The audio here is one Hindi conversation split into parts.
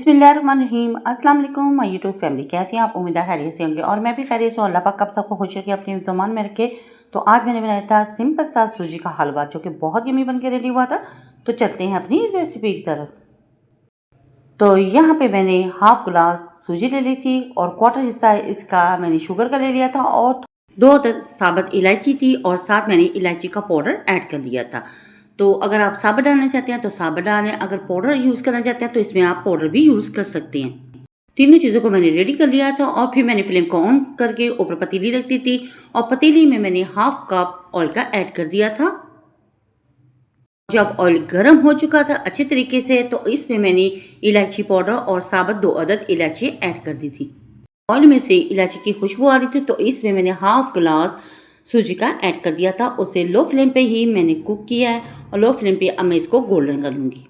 बिस्मिल्लाहिर्रहमानिर्रहीम। अस्सलाम वालेकुम माय यूट्यूब फैमिली, कैसे हैं आप? उम्मीद है खैरियत से होंगे और मैं भी खैरियत से हूँ। अल्लाह पाक आप सबको खुश रखे, अपने ज़मान में रखे। तो आज मैंने बनाया था सिंपल सा सूजी का हलवा जो कि बहुत यमी बन के रेडी हुआ था। तो चलते हैं अपनी रेसिपी की तरफ। तो यहाँ पे मैंने हाफ गिलास सूजी ले ली थी और क्वार्टर हिस्सा इसका मैंने शुगर का ले लिया था और 2 साबुत इलायची थी और साथ मैंने इलायची का पाउडर ऐड कर लिया था। तो अगर आप साबुत डालना चाहते हैं तो साबुत डालें, अगर पाउडर यूज़ करना चाहते हैं तो इसमें आप पाउडर भी यूज़ कर सकते हैं। तीनों चीज़ों को मैंने रेडी कर लिया था और फिर मैंने फ्लेम को ऑन करके ऊपर पतीली रख दी थी और पतीली में मैंने हाफ कप ऑयल का ऐड कर दिया था। जब ऑयल गर्म हो चुका था अच्छे तरीके से तो इसमें मैंने इलायची पाउडर और साबुत 2 अदद इलायची ऐड कर दी थी। ऑयल में से इलायची की खुशबू आ रही थी तो इसमें मैंने हाफ गिलास सूजी का ऐड कर दिया था। उसे लो फ्लेम पे ही मैंने कुक किया है और लो फ्लेम पे अब मैं इसको गोल्डन कर लूँगी।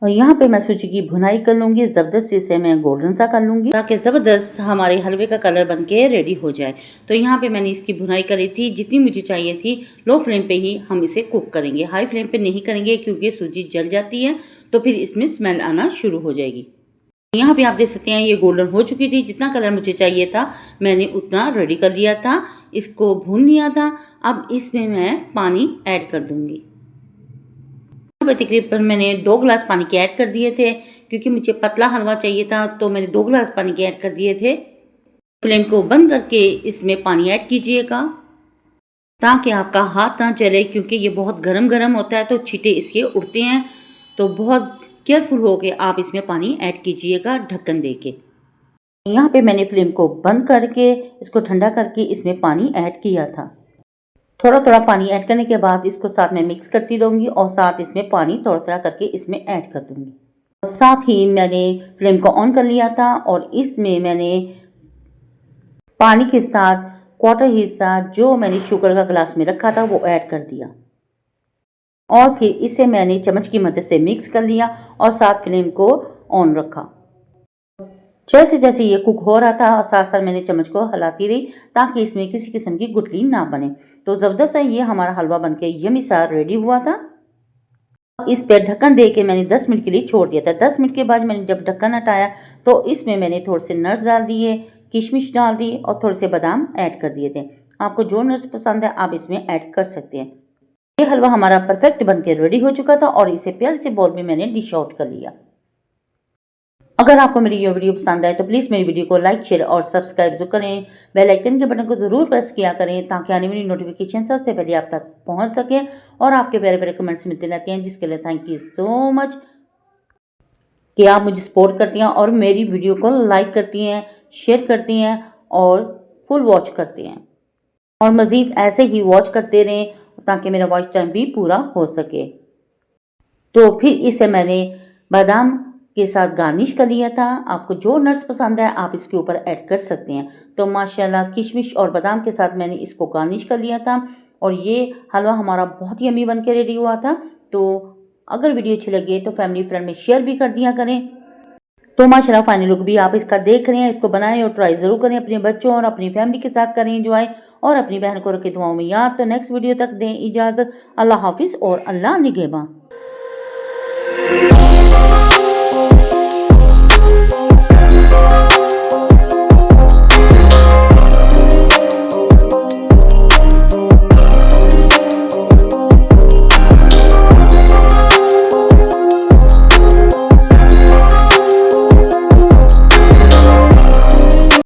और यहाँ पे मैं सूजी की भुनाई कर लूँगी, ज़बरदस्त इसे मैं गोल्डन सा कर लूँगी ताकि ज़बरदस्त हमारे हलवे का कलर बन के रेडी हो जाए। तो यहाँ पे मैंने इसकी भुनाई करी थी जितनी मुझे चाहिए थी। लो फ्लेम पे ही हम इसे कुक करेंगे, हाई फ्लेम पे नहीं करेंगे क्योंकि सूजी जल जाती है तो फिर इसमें स्मेल आना शुरू हो जाएगी। यहाँ पे आप देख सकते हैं ये गोल्डन हो चुकी थी। जितना कलर मुझे चाहिए था मैंने उतना रेडी कर लिया था, इसको भून लिया था। अब इसमें मैं पानी ऐड कर दूँगी। तकरीबन मैंने 2 गिलास पानी के ऐड कर दिए थे क्योंकि मुझे पतला हलवा चाहिए था तो मैंने 2 गिलास पानी के ऐड कर दिए थे। फ्लेम को बंद करके इसमें पानी ऐड कीजिएगा ताकि आपका हाथ ना जले क्योंकि ये बहुत गरम होता है तो छींटे इसके उड़ते हैं। तो बहुत केयरफुल हो के आप इसमें पानी ऐड कीजिएगा ढक्कन दे के। यहाँ पे मैंने फ्लेम को बंद करके इसको ठंडा करके इसमें पानी ऐड किया था। थोड़ा पानी ऐड करने के बाद इसको साथ में मिक्स करती रहूँगी और साथ इसमें पानी थोड़ा करके इसमें ऐड कर दूँगी। और साथ ही मैंने फ्लेम को ऑन कर लिया था और इसमें मैंने पानी के साथ क्वार्टर हिस्सा जो मैंने शुगर का गिलास में रखा था वो ऐड कर दिया और फिर इसे मैंने चम्मच की मदद से मिक्स कर लिया और साथ फ्लेम को ऑन रखा। जैसे ये कुक हो रहा था और साथ साथ मैंने चम्मच को हिलाती रही ताकि इसमें किसी किस्म की गुठली ना बने। तो ज़बरदस्त है ये हमारा हलवा बनके यमी सा रेडी हुआ था। इस पे ढक्कन दे के मैंने 10 मिनट के लिए छोड़ दिया था। 10 मिनट के बाद मैंने जब ढक्कन हटाया तो इसमें मैंने थोड़े से नट्स डाल दिए, किशमिश डाल दी और थोड़े से बादाम ऐड कर दिए थे। आपको जो नट्स पसंद है आप इसमें ऐड कर सकते हैं। ये हलवा हमारा परफेक्ट बन के रेडी हो चुका था और इसे प्यारे से बाउल में मैंने डिश आउट कर लिया। अगर आपको मेरी ये वीडियो पसंद आए तो प्लीज़ मेरी वीडियो को लाइक, शेयर और सब्सक्राइब जरूर करें। बेल आइकन के बटन को ज़रूर प्रेस किया करें ताकि आने वाली नोटिफिकेशन सबसे पहले आप तक पहुंच सके और आपके प्यारे प्यारे कमेंट्स मिलते रहते हैं जिसके लिए थैंक यू सो मच कि आप मुझे सपोर्ट करती हैं और मेरी वीडियो को लाइक करती हैं, शेयर करती हैं और फुल वॉच करती हैं और मज़ीद ऐसे ही वॉच करते रहें ताकि मेरा वॉच टाइम भी पूरा हो सके। तो फिर इसे मैंने बादाम के साथ गार्निश कर लिया था। आपको जो नट्स पसंद है आप इसके ऊपर ऐड कर सकते हैं। तो माशाल्लाह किशमिश और बादाम के साथ मैंने इसको गार्निश कर लिया था और ये हलवा हमारा बहुत यम्मी बन के रेडी हुआ था। तो अगर वीडियो अच्छी लगे तो फैमिली फ्रेंड में शेयर भी कर दिया करें। तो माशाल्लाह फाइनल लुक भी आप इसका देख रहे हैं, इसको बनाएं और ट्राई ज़रूर करें। अपने बच्चों और अपनी फैमिली के साथ करें एंजॉय और अपनी बहन को रखें दुआओं में याद। तो नेक्स्ट वीडियो तक दें इजाज़त। अल्लाह हाफिज़ और अल्लाह निगहबान।